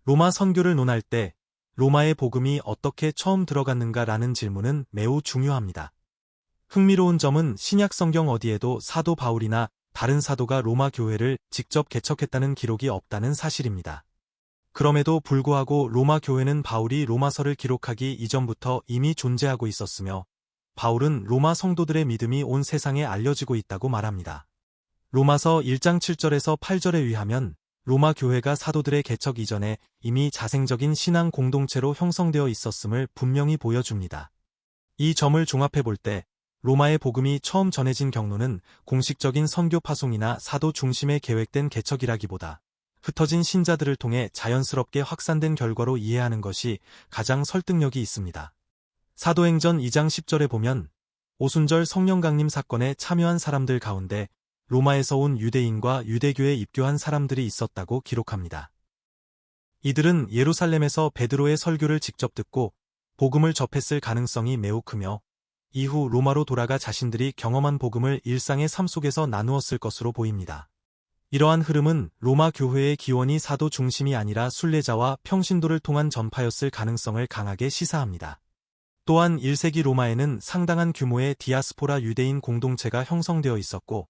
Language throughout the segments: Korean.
로마 선교를 논할 때 로마의 복음이 어떻게 처음 들어갔는가라는 질문은 매우 중요합니다. 흥미로운 점은 신약 성경 어디에도 사도 바울이나 다른 사도가 로마 교회를 직접 개척했다는 기록이 없다는 사실입니다. 그럼에도 불구하고 로마 교회는 바울이 로마서를 기록하기 이전부터 이미 존재하고 있었으며 바울은 로마 성도들의 믿음이 온 세상에 알려지고 있다고 말합니다. 로마서 1장 7절에서 8절에 의하면 로마 교회가 사도들의 개척 이전에 이미 자생적인 신앙 공동체로 형성되어 있었음을 분명히 보여줍니다. 이 점을 종합해 볼 때 로마의 복음이 처음 전해진 경로는 공식적인 선교 파송이나 사도 중심의 계획된 개척이라기보다 흩어진 신자들을 통해 자연스럽게 확산된 결과로 이해하는 것이 가장 설득력이 있습니다. 사도행전 2장 10절에 보면 오순절 성령 강림 사건에 참여한 사람들 가운데 로마에서 온 유대인과 유대교에 입교한 사람들이 있었다고 기록합니다. 이들은 예루살렘에서 베드로의 설교를 직접 듣고 복음을 접했을 가능성이 매우 크며 이후 로마로 돌아가 자신들이 경험한 복음을 일상의 삶 속에서 나누었을 것으로 보입니다. 이러한 흐름은 로마 교회의 기원이 사도 중심이 아니라 순례자와 평신도를 통한 전파였을 가능성을 강하게 시사합니다. 또한 1세기 로마에는 상당한 규모의 디아스포라 유대인 공동체가 형성되어 있었고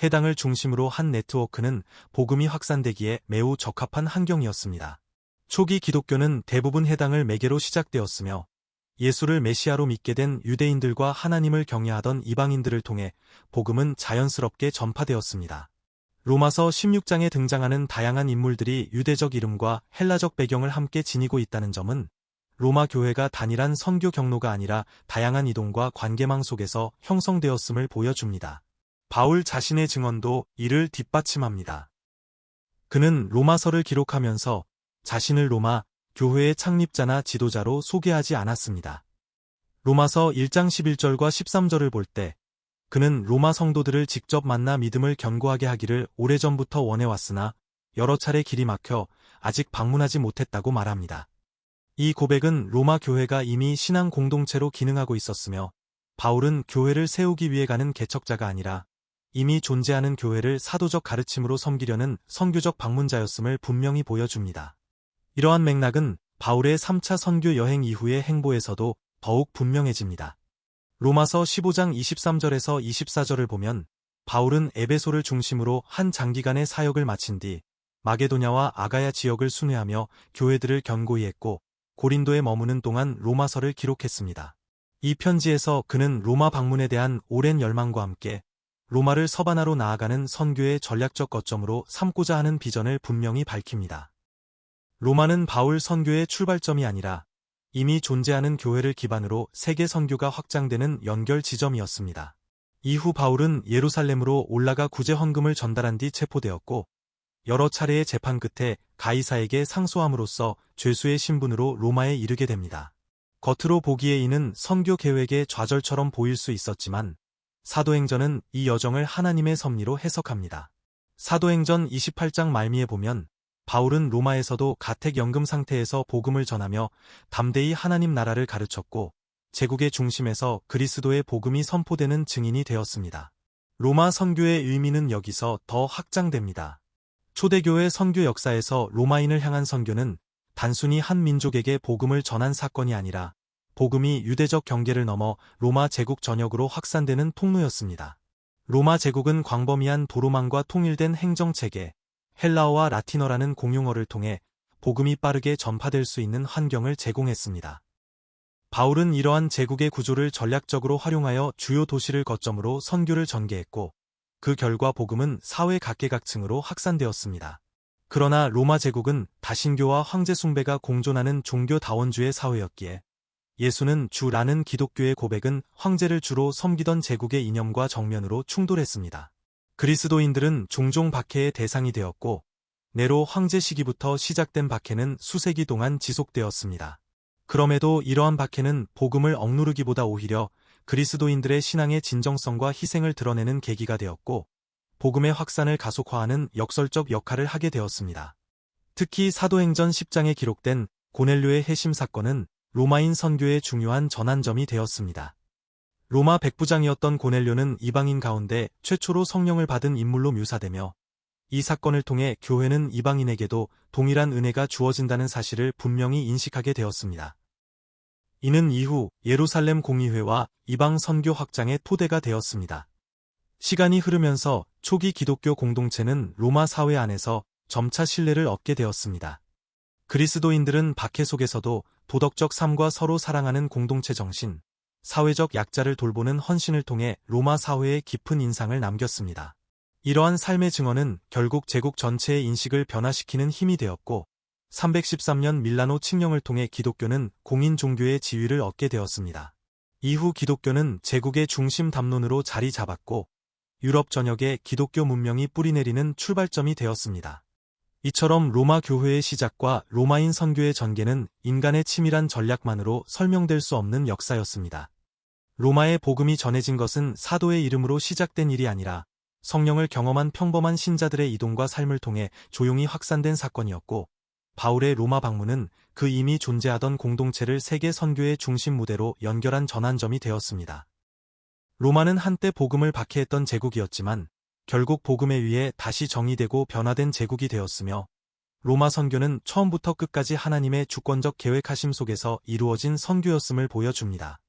해당을 중심으로 한 네트워크는 복음이 확산되기에 매우 적합한 환경이었습니다. 초기 기독교는 대부분 해당을 매개로 시작되었으며 예수를 메시아로 믿게 된 유대인들과 하나님을 경외하던 이방인들을 통해 복음은 자연스럽게 전파되었습니다. 로마서 16장에 등장하는 다양한 인물들이 유대적 이름과 헬라적 배경을 함께 지니고 있다는 점은 로마 교회가 단일한 선교 경로가 아니라 다양한 이동과 관계망 속에서 형성되었음을 보여줍니다. 바울 자신의 증언도 이를 뒷받침합니다. 그는 로마서를 기록하면서 자신을 로마 교회의 창립자나 지도자로 소개하지 않았습니다. 로마서 1장 11절과 13절을 볼 때 그는 로마 성도들을 직접 만나 믿음을 견고하게 하기를 오래전부터 원해왔으나 여러 차례 길이 막혀 아직 방문하지 못했다고 말합니다. 이 고백은 로마 교회가 이미 신앙 공동체로 기능하고 있었으며 바울은 교회를 세우기 위해 가는 개척자가 아니라 이미 존재하는 교회를 사도적 가르침으로 섬기려는 선교적 방문자였음을 분명히 보여줍니다. 이러한 맥락은 바울의 3차 선교 여행 이후의 행보에서도 더욱 분명해집니다. 로마서 15장 23절에서 24절을 보면 바울은 에베소를 중심으로 한 장기간의 사역을 마친 뒤 마게도냐와 아가야 지역을 순회하며 교회들을 견고히 했고 고린도에 머무는 동안 로마서를 기록했습니다. 이 편지에서 그는 로마 방문에 대한 오랜 열망과 함께 로마를 서바나로 나아가는 선교의 전략적 거점으로 삼고자 하는 비전을 분명히 밝힙니다. 로마는 바울 선교의 출발점이 아니라 이미 존재하는 교회를 기반으로 세계 선교가 확장되는 연결 지점이었습니다. 이후 바울은 예루살렘으로 올라가 구제 헌금을 전달한 뒤 체포되었고 여러 차례의 재판 끝에 가이사에게 상소함으로써 죄수의 신분으로 로마에 이르게 됩니다. 겉으로 보기에 이는 선교 계획의 좌절처럼 보일 수 있었지만 사도행전은 이 여정을 하나님의 섭리로 해석합니다. 사도행전 28장 말미에 보면 바울은 로마에서도 가택연금 상태에서 복음을 전하며 담대히 하나님 나라를 가르쳤고 제국의 중심에서 그리스도의 복음이 선포되는 증인이 되었습니다. 로마 선교의 의미는 여기서 더 확장됩니다. 초대교회 선교 역사에서 로마인을 향한 선교는 단순히 한 민족에게 복음을 전한 사건이 아니라 복음이 유대적 경계를 넘어 로마 제국 전역으로 확산되는 통로였습니다. 로마 제국은 광범위한 도로망과 통일된 행정체계, 헬라어와 라틴어라는 공용어를 통해 복음이 빠르게 전파될 수 있는 환경을 제공했습니다. 바울은 이러한 제국의 구조를 전략적으로 활용하여 주요 도시를 거점으로 선교를 전개했고 그 결과 복음은 사회 각계각층으로 확산되었습니다. 그러나 로마 제국은 다신교와 황제 숭배가 공존하는 종교다원주의 사회였기에 예수는 주라는 기독교의 고백은 황제를 주로 섬기던 제국의 이념과 정면으로 충돌했습니다. 그리스도인들은 종종 박해의 대상이 되었고 네로 황제 시기부터 시작된 박해는 수세기 동안 지속되었습니다. 그럼에도 이러한 박해는 복음을 억누르기보다 오히려 그리스도인들의 신앙의 진정성과 희생을 드러내는 계기가 되었고 복음의 확산을 가속화하는 역설적 역할을 하게 되었습니다. 특히 사도행전 10장에 기록된 고넬료의 해심 사건은 로마인 선교의 중요한 전환점이 되었습니다. 로마 백부장이었던 고넬료는 이방인 가운데 최초로 성령을 받은 인물로 묘사되며 이 사건을 통해 교회는 이방인에게도 동일한 은혜가 주어진다는 사실을 분명히 인식하게 되었습니다. 이는 이후 예루살렘 공의회와 이방 선교 확장의 토대가 되었습니다. 시간이 흐르면서 초기 기독교 공동체는 로마 사회 안에서 점차 신뢰를 얻게 되었습니다. 그리스도인들은 박해 속에서도 도덕적 삶과 서로 사랑하는 공동체 정신, 사회적 약자를 돌보는 헌신을 통해 로마 사회에 깊은 인상을 남겼습니다. 이러한 삶의 증언은 결국 제국 전체의 인식을 변화시키는 힘이 되었고, 313년 밀라노 칙령을 통해 기독교는 공인 종교의 지위를 얻게 되었습니다. 이후 기독교는 제국의 중심 담론으로 자리 잡았고, 유럽 전역에 기독교 문명이 뿌리내리는 출발점이 되었습니다. 이처럼 로마 교회의 시작과 로마인 선교의 전개는 인간의 치밀한 전략만으로 설명될 수 없는 역사였습니다. 로마의 복음이 전해진 것은 사도의 이름으로 시작된 일이 아니라 성령을 경험한 평범한 신자들의 이동과 삶을 통해 조용히 확산된 사건이었고, 바울의 로마 방문은 그 이미 존재하던 공동체를 세계 선교의 중심 무대로 연결한 전환점이 되었습니다. 로마는 한때 복음을 박해했던 제국이었지만 결국 복음에 의해 다시 정의되고 변화된 제국이 되었으며, 로마 선교는 처음부터 끝까지 하나님의 주권적 계획하심 속에서 이루어진 선교였음을 보여줍니다.